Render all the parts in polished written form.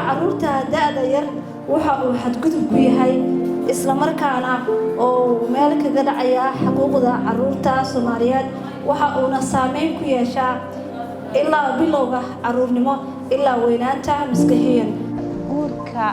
caruurta da'da yar waxa uu xadgudub ku yahay isla markaana oo meel kaga dhacaya xuquuqda caruurta Soomaaliyeed waxa uu saameyn ku yeeshaa ilaa bilowga caruurnimo ilaa weynaanta maskaxiyan guurka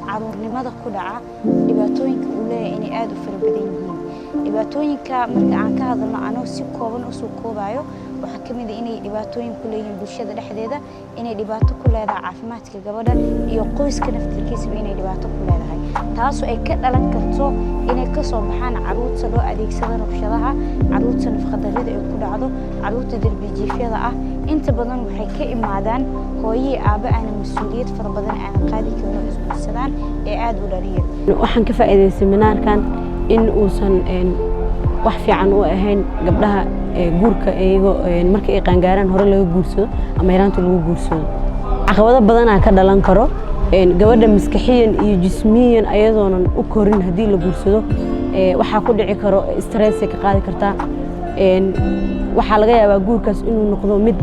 caruurnimada ku dhaca dhibaatooyinka uu leeyahay inay aad u fara badan yihiin dhibaatooyinka marka aan ka hadalno anoo si kooban u soo koobayo waxa kamid ah inay dhibaatooyin ku leeyihiin bulshada dhexdeeda inay dhibaato ku leedahay caafimaadka gabadha iyo qoyska naftirkiisa inay dhibaato ku leedahay taas oo ay ka dhalan karto inay ka soo baxaan caruurta loo adeegsado rabshadaha caruurta nafaqadarrida ay ku dhacdo caruurta darbijiifyada ah inta badan waxay ka imaadaan hooyii aaba aan mas'uuliyad fara badan aan qaadi karin oo isguursadaan ee aad u dhaliyay waxaan ka faa'iideystay seminaarkan in uusan wax fiican u ahayn gabdhaha guurka iyagoo marka ay qaangaaraan hore laga guursado ama yaraanta lagu guursado caqabado badan ka dhalan karo gabadha maskaxiyan iyo jismiyan ayadoonan u korin hadii la guursado waxa ku dhici karo stress ka qaadi kartaa waxa laga yaabaa guurkaas inuu noqdo mid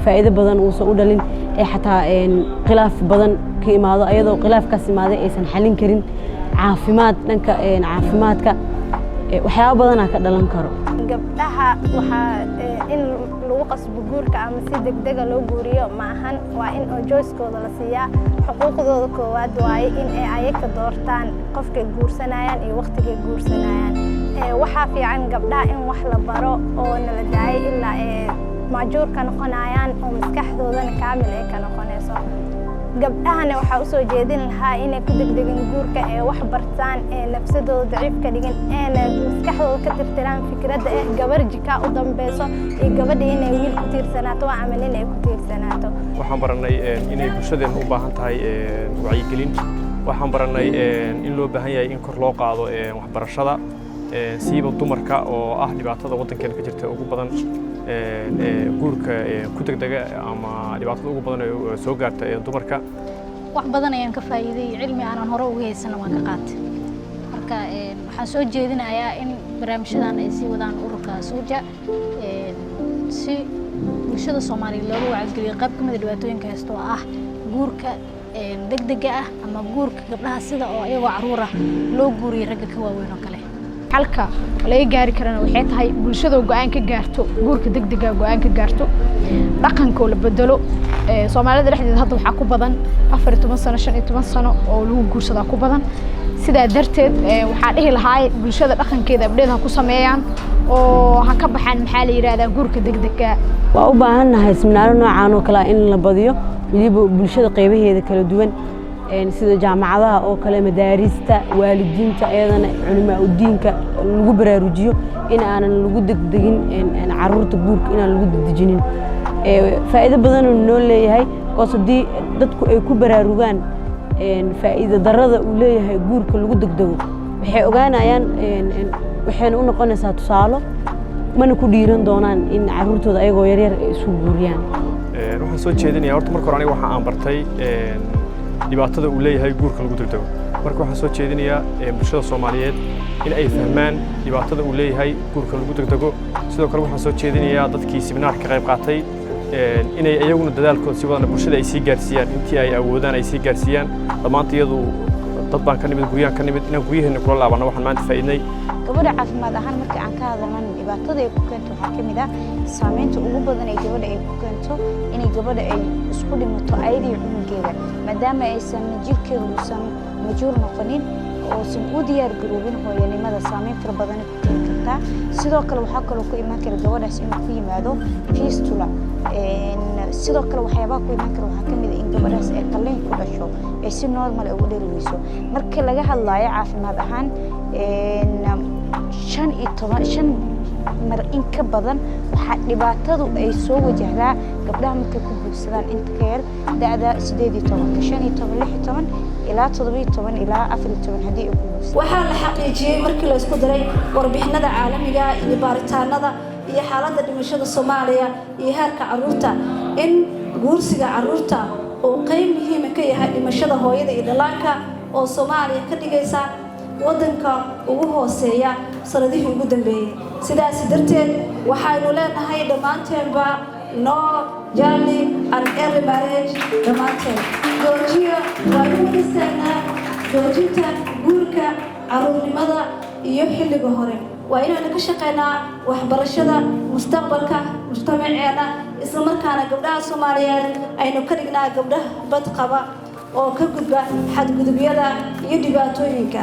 faa'iido badan uu soo dhalin xataa khilaaf badan ka imaado ayadoo khilaafkaas imaaday aysan xalin karin caafimaad dhanka caafimaadka waxyaabo badan ka dhalan karo gabdhaha waxa in lagu qasbo guurka ama si degdeg ah loo guuriyo ma ahan waa in jooskooda la siiyaa xuquuqdooda koowaad waaye in ay ayaga doortaan qofka guursanayaan iyo waqtiga guursanayaan waxa fiican gabdhaha in wax la baro oo nala daayay ilaa maajuur ka noqonayaan oo maskaxdoodana kaamil ay ka noqonayso gabdhahana waxa u soo jeedin lahaa inay ku degdegin guurka ee wax bartaan ee nafsadooda daciif ka dhigan ee maskaxdooda ka tirtiraan fikradda gabar jika u dambayso iyo gabadha inay wiil ku tiirsanaato ama nin ay ku tiirsanaato waxaan baranay inay bulshadeena u baahan tahay wacyigelin waxaan baranay in loo baahan yahay in kor loo qaado waxbarashada siiba dumarka oo ah dhibaatada waddankeena ka jirta ugu badan guurka ku degdega ama dhibaatada ugu badan ee soo gaarta dumarka wax badan ayaan ka faa'iiday cilmi aan hore ugu haysan waan ka qaatay marka waxaan soo jeedinayaa in barnaamijyadan ay sii wadaan ururka Sooja si bulshada Soomaaliyeed looga wacyigeliyo qayb kamid ah dhibaatooyinka haysto ah guurka degdega ah ama guurka gabdhaha sida oo ayagoo caruur ah loo guuriyo ragga ka waaweyn oo kale halka laga gaari karana waxay tahay bulshada go'aan ka gaarto guurka degdega go'aan ka gaarto dhaqanka la bedelo Soomaalida dhexdeeda hadda waxa ku badan 14 sano 15 sano oo lagu guursada ku badan sida darteed waxa dhihi lahaay bulshada dhaqankeeda abdheed ku sameeyaan oo ha ka baxaan maxaa la yiraahdaa guurka degdega waa u baahanahay seminaaro noocan oo kale in la badiyo waliba bulshada qaybaheeda kala duwan sida jaamacadaha oo kale madaarista waalidiinta ayadana culimaa u diinka lagu baraarujiyo in aanan lagu degdegin caruurta guurka inaan lagu dejinin faa'iido badan oo noo leeyahay qosadii dadku ay ku baraarugaan faa'iido darrada uu leeyahay guurka lagu degdego waxay ogaanayaan waxayna u noqonaysaa tusaalo mana ku dhiiran doonaan in caruurtooda ayagoo yaryar ay isu guuriyaan waxaan soo jeedinayaa horta marka hore aniga waxa aan bartay dhibaatada uu leeyahay guurka lagu degdego marka waxaan soo jeedinayaa bulshada Soomaaliyeed in ay fahmaan dhibaatada uu leeyahay guurka lagu degdego sidoo kale waxaan soo jeedinayaa dadkii seminaarka qayb qaatay inay ayaguna dadaalkooda si wadana bulshada ay sii gaarsiiyaan intii ay awoodaan ay sii gaarsiiyaan dhamaanteedu dad baan ka nimid guriyaan ka nimid inaan guryaheena kula laabano waxaan maanta faa'iidnay gabadha caafimaad ahaan marka aan ka hadalno dhibaatada ay ku keento waxa kamid ah saameynta ugu badan ee gabadha ay ku keento inay gabadha ay isku dhimato ayadii cunugeeda maadaama aysan jirkeedu uusan majuur noqonin oo san u diyaar garoobin hooyanimada saameyn fara badan ku keeni kartaa sidoo kale waxa kale ku iman kara gabadhaas inuu ku yimaado fistula sidoo kale waxyaabaha ku iman kara waxa kamid ah in gabadhaas ay qalliin ku dhasho ay si normal ugu dhaliyso marka laga hadlayo caafimaad ahaan 15 mar in ka badan waxa dhibaatadu ay soo wajahdaa gabdhaha marka ku guursadaan inta ka yar da'da 18 15 16 ilaa 17 ilaa 14 hadii ay ku guursadaan waxa la xaqiijiyay markii la isku daray warbixinada caalamiga iyo baaritaanada iyo xaaladda dhimashada Soomaaliya iyo heerka caruurta in guursiga caruurta oo qayb muhiim ah ka yahay dhimashada hooyada iyo dhallaanka oo Soomaaliya ka dhigaysa waddanka ugu hooseeya sanadihii ugu dambeeyay sidaas darteed waxaynu leenahay dhamaanteedba early and early marriage dhammaanteed joojiya waa inuu istaagnaa joojinta guurka caruurnimada iyo xilliga hore waa inaynu ka shaqeynaa waxbarashada mustaqbalka mujtamaceena isla markaana gabdhaha Soomaaliyeed aynu ka dhignaa gabdhaha bad qaba oo ka gudba xadgudubyada iyo dhibaatooyinka